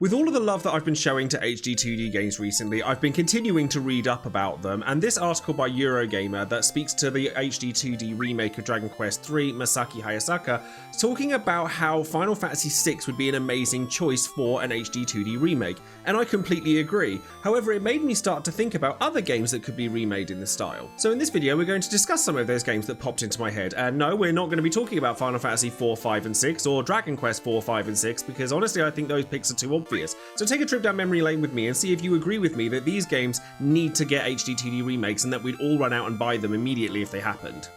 With all of the love that I've been showing to HD-2D games recently, I've been continuing to read up about them, and this article by Eurogamer that speaks to the HD-2D remake of Dragon Quest III, Masaki Hayasaka, is talking about how Final Fantasy VI would be an amazing choice for an HD-2D remake, and I completely agree. However, it made me start to think about other games that could be remade in this style. So in this video, we're going to discuss some of those games that popped into my head, and no, we're not going to be talking about Final Fantasy IV, 5 and 6, or Dragon Quest IV, 5 and 6, because honestly I think those picks are too obvious. So take a trip down memory lane with me and see if you agree with me that these games need to get HD-2D remakes and that we'd all run out and buy them immediately if they happened.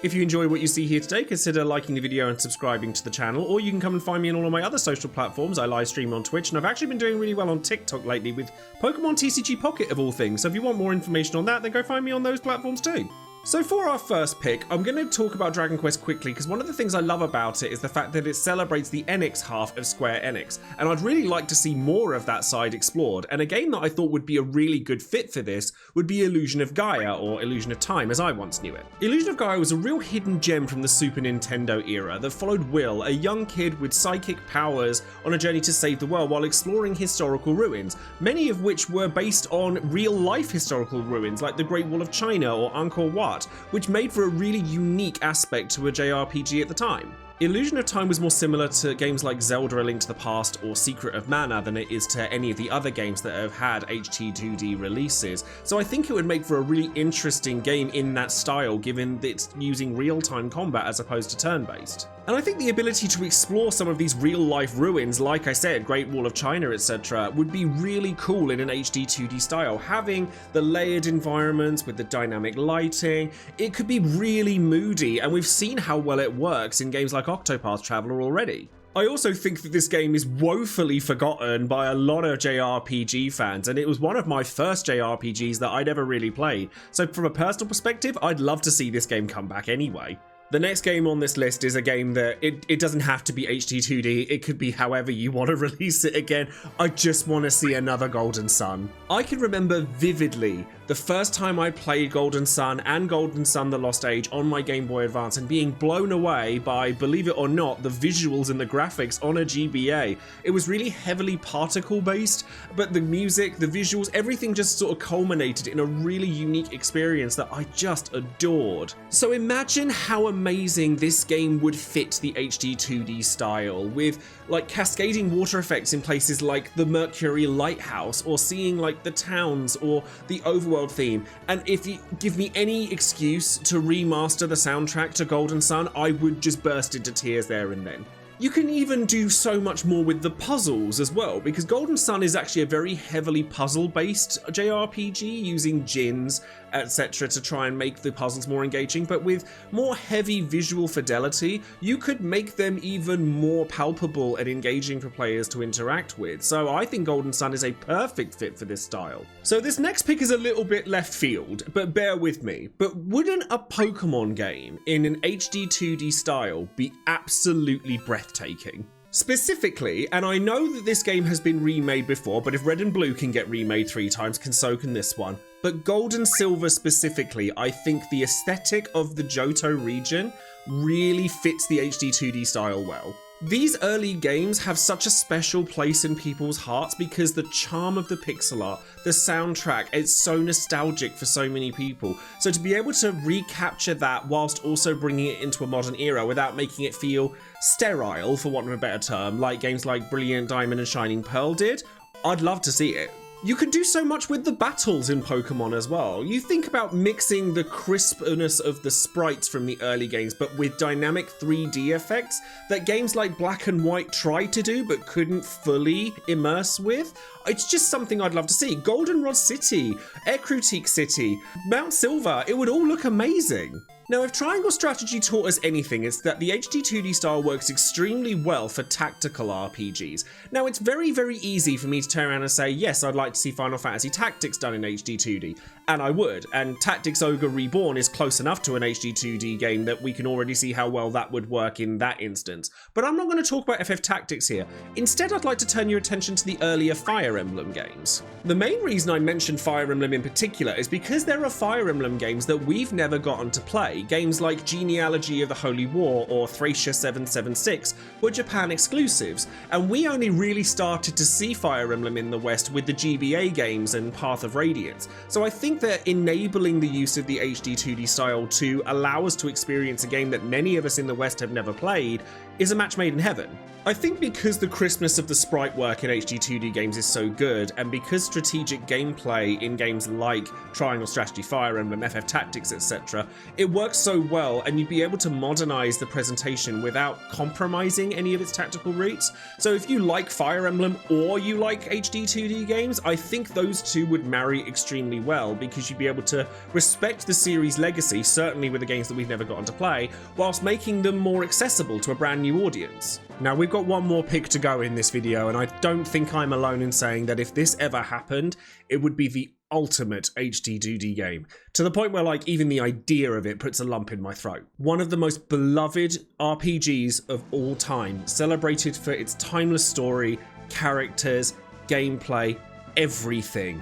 If you enjoy what you see here today, consider liking the video and subscribing to the channel, or you can come and find me on all of my other social platforms. I live stream on Twitch, and I've actually been doing really well on TikTok lately with Pokemon TCG Pocket of all things, so if you want more information on that, then go find me on those platforms too. So for our first pick, I'm going to talk about Dragon Quest quickly because one of the things I love about it is the fact that it celebrates the Enix half of Square Enix, and I'd really like to see more of that side explored, and a game that I thought would be a really good fit for this would be Illusion of Gaia, or Illusion of Time as I once knew it. Illusion of Gaia was a real hidden gem from the Super Nintendo era that followed Will, a young kid with psychic powers, on a journey to save the world while exploring historical ruins, many of which were based on real-life historical ruins like the Great Wall of China or Angkor Wat, which made for a really unique aspect to a JRPG at the time. Illusion of Time was more similar to games like Zelda: A Link to the Past or Secret of Mana than it is to any of the other games that have had HD-2D releases, so I think it would make for a really interesting game in that style given that it's using real-time combat as opposed to turn-based. And I think the ability to explore some of these real-life ruins, like I said, Great Wall of China, etc., would be really cool in an HD-2D style. Having the layered environments with the dynamic lighting, it could be really moody, and we've seen how well it works in games like Octopath Traveler already. I also think that this game is woefully forgotten by a lot of JRPG fans, and it was one of my first JRPGs that I'd ever really played, so from a personal perspective, I'd love to see this game come back anyway. The next game on this list is a game that it doesn't have to be HD-2D, it could be however you want to release it again. I just want to see another Golden Sun. I can remember vividly the first time I played Golden Sun and Golden Sun: The Lost Age on my Game Boy Advance and being blown away by, believe it or not, the visuals and the graphics on a GBA. It was really heavily particle based, but the music, the visuals, everything just sort of culminated in a really unique experience that I just adored. So imagine how amazing this game would fit the HD-2D style, with like cascading water effects in places like the Mercury Lighthouse, or seeing like the towns or the overworld theme. And if you give me any excuse to remaster the soundtrack to Golden Sun, I would just burst into tears there and then. You can even do so much more with the puzzles as well, because Golden Sun is actually a very heavily puzzle-based JRPG using djinns, etc. to try and make the puzzles more engaging, but with more heavy visual fidelity, you could make them even more palpable and engaging for players to interact with. So I think Golden Sun is a perfect fit for this style. So this next pick is a little bit left field, but bear with me. But wouldn't a Pokemon game in an HD-2D style be absolutely breathtaking? Specifically, and I know that this game has been remade before, but if Red and Blue can get remade 3 times, so can this one. But Gold and Silver specifically, I think the aesthetic of the Johto region really fits the HD-2D style well. These early games have such a special place in people's hearts because the charm of the pixel art, the soundtrack, it's so nostalgic for so many people. So to be able to recapture that whilst also bringing it into a modern era without making it feel sterile, for want of a better term, like games like Brilliant Diamond and Shining Pearl did, I'd love to see it. You can do so much with the battles in Pokemon as well. You think about mixing the crispness of the sprites from the early games, but with dynamic 3D effects that games like Black and White tried to do but couldn't fully immerse with. It's just something I'd love to see. Goldenrod City, Ecruteak City, Mount Silver, it would all look amazing. Now, if Triangle Strategy taught us anything, it's that the HD-2D style works extremely well for tactical RPGs. Now, it's very, very easy for me to turn around and say, yes, I'd like to see Final Fantasy Tactics done in HD-2D, and I would, and Tactics Ogre Reborn is close enough to an HD-2D game that we can already see how well that would work in that instance. But I'm not going to talk about FF Tactics here. Instead, I'd like to turn your attention to the earlier Fire Emblem games. The main reason I mentioned Fire Emblem in particular is because there are Fire Emblem games that we've never gotten to play, way, games like Genealogy of the Holy War or Thracia 776 were Japan exclusives, and we only really started to see Fire Emblem in the West with the GBA games and Path of Radiance. So I think that enabling the use of the HD-2D style to allow us to experience a game that many of us in the West have never played is a match made in heaven. I think because the crispness of the sprite work in HD-2D games is so good, and because strategic gameplay in games like Triangle Strategy, Fire Emblem, FF Tactics, etc., it works so well, and you'd be able to modernize the presentation without compromising any of its tactical roots. So if you like Fire Emblem or you like HD-2D games, I think those two would marry extremely well, because you'd be able to respect the series' legacy, certainly with the games that we've never gotten to play, whilst making them more accessible to a brand new audience. Now, we've got one more pick to go in this video, and I don't think I'm alone in saying that if this ever happened, it would be the ultimate HD-2D game, to the point where like even the idea of it puts a lump in my throat. One of the most beloved RPGs of all time, celebrated for its timeless story, characters, gameplay, everything,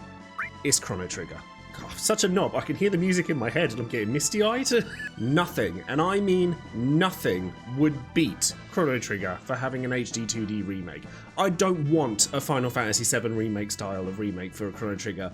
is Chrono Trigger. God, such a knob. I can hear the music in my head and I'm getting misty-eyed. Nothing, and I mean nothing, would beat Chrono Trigger for having an HD-2D remake. I don't want a Final Fantasy VII remake style of remake for a Chrono Trigger.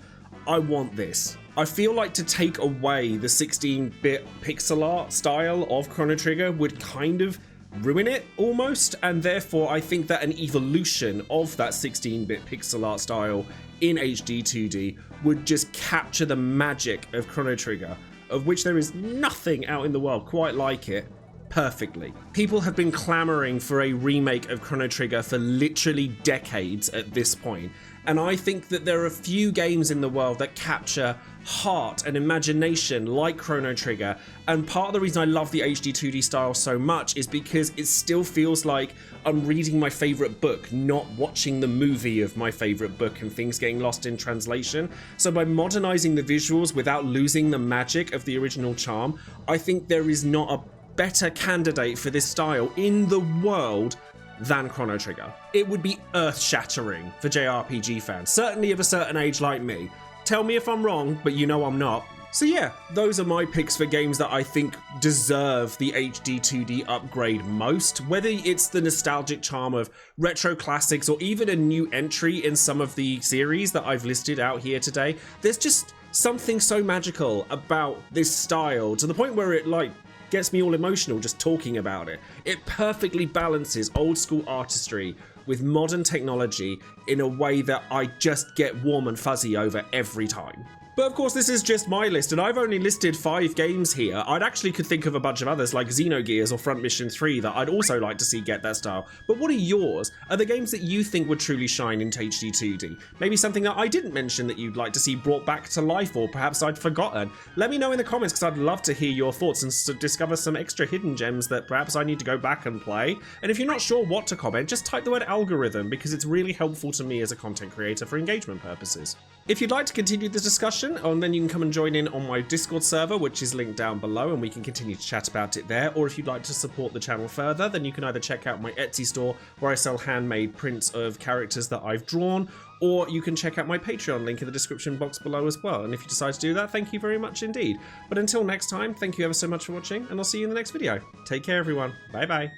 I want this. I feel like to take away the 16-bit pixel art style of Chrono Trigger would kind of ruin it almost, and therefore I think that an evolution of that 16-bit pixel art style in HD-2D would just capture the magic of Chrono Trigger, of which there is nothing out in the world quite like it, perfectly. People have been clamoring for a remake of Chrono Trigger for literally decades at this point, and I think that there are a few games in the world that capture heart and imagination like Chrono Trigger, and part of the reason I love the HD-2D style so much is because it still feels like I'm reading my favourite book, not watching the movie of my favourite book and things getting lost in translation. So by modernising the visuals without losing the magic of the original charm, I think there is not a better candidate for this style in the world than Chrono Trigger. It would be earth-shattering for JRPG fans, certainly of a certain age like me. Tell me if I'm wrong, but you know I'm not. So yeah, those are my picks for games that I think deserve the HD-2D upgrade most, whether it's the nostalgic charm of retro classics or even a new entry in some of the series that I've listed out here today. There's just something so magical about this style, to the point where it like gets me all emotional just talking about it. It perfectly balances old school artistry with modern technology in a way that I just get warm and fuzzy over every time. But of course, this is just my list, and I've only listed 5 games here. I'd actually could think of a bunch of others like Xenogears or Front Mission 3 that I'd also like to see get that style. But what are yours? Are there games that you think would truly shine into HD-2D? Maybe something that I didn't mention that you'd like to see brought back to life, or perhaps I'd forgotten. Let me know in the comments, because I'd love to hear your thoughts and discover some extra hidden gems that perhaps I need to go back and play. And if you're not sure what to comment, just type the word algorithm, because it's really helpful to me as a content creator for engagement purposes. If you'd like to continue the discussion, then you can come and join in on my Discord server, which is linked down below, and we can continue to chat about it there. Or if you'd like to support the channel further, then you can either check out my Etsy store, where I sell handmade prints of characters that I've drawn, or you can check out my Patreon link in the description box below as well. And if you decide to do that, thank you very much indeed. But until next time, thank you ever so much for watching, and I'll see you in the next video. Take care, everyone. Bye bye.